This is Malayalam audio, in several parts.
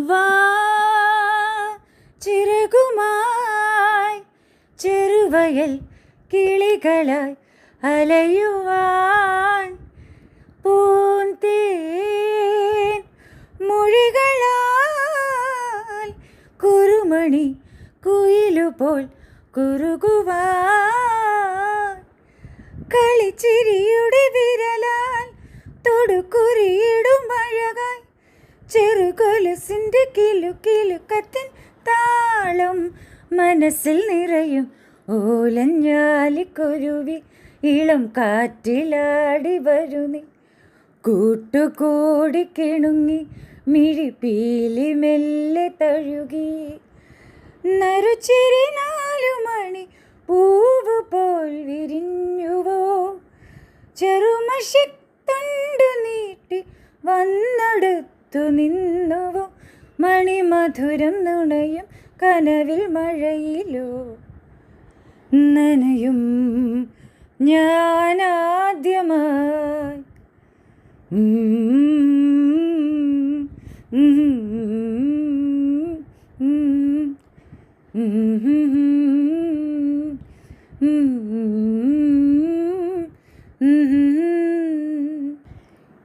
വാ ചിറകുമായി ചെറുവയൽ കിളികളായി അലയുവാൻ പൂന്തേൻ മൊഴികളാൽ കുറുമണി കുയിലുപോൽ കുറുകുവാൻ കളിച്ചിരിയുടെ വിരലാൽ തൊടുക്കുറിയിടും അഴകായി ചെറുകൊലുസിൻ്റെ കിലുക്കിലുക്കത്തിൻ താളം മനസ്സിൽ നിറയും ഓലഞ്ഞാലിക്കൊരുവി ഇളം കാറ്റിലാടി വരുന്നി കൂട്ടുകൂടി കിണുങ്ങി മിഴിപ്പീലി മെല്ലെ തഴുകി നറുചിരി 4 മണി പൂവ് പോൽ വിരിഞ്ഞുവോ ചെറുമഷിത്തണ്ടു നീട്ടി വന്നടുത്തു നിന്നുവോ മണിമധുരം നുണയും കനവിൽ മഴയിലോ നനയും ഞാനാദ്യമായി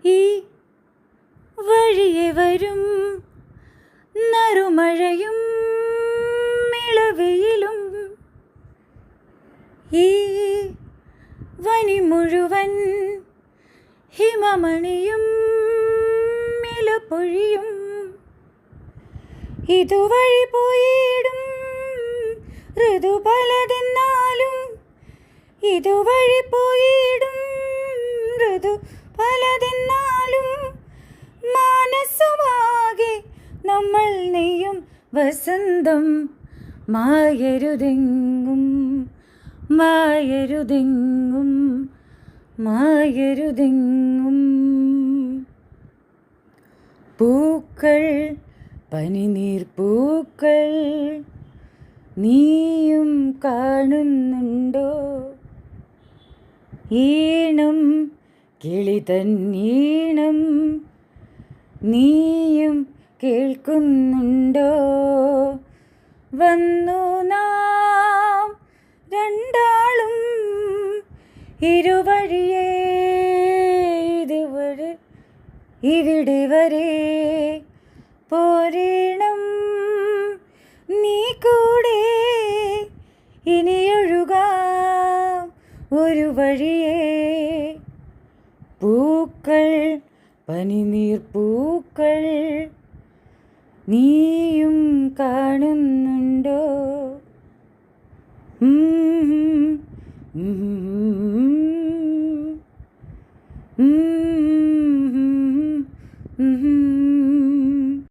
ഈ വഴിയെ വരും നറുമഴയും ഇളവയിലും ഈ വനി മുഴുവൻ ഹിമമണിയും ഇലപ്പൊഴിയും ഇതുവഴി പോയിടും ഋതു പലതെന്നാലും ഇതുവഴി പോയിടും ഋതു പലതെന്നാലും മാനസമാകെ നമ്മൾ നെയ്യും വസന്തം മായരുതെങ്ങും മായരുതെങ്ങും മായരുതെങ്ങും പൂക്കൾ പനിനീർ പൂക്കൾ നീയും കാണുന്നുണ്ടോ ഈണം കിളിതൻ ഈണം നീയും കേൾക്കുന്നുണ്ടോ വന്നു നാം രണ്ടാളും ഇരുവഴിയേ ഇതുവരെ ഇവിടെ വരെ പോരേണം നീ കൂടെ ഇനിയൊഴുകാം ഒരു വഴിയേ പൂക്കൾ പനിനീർ പൂക്കൾ നീയും കാണുന്നുണ്ടോ Mm-hmm.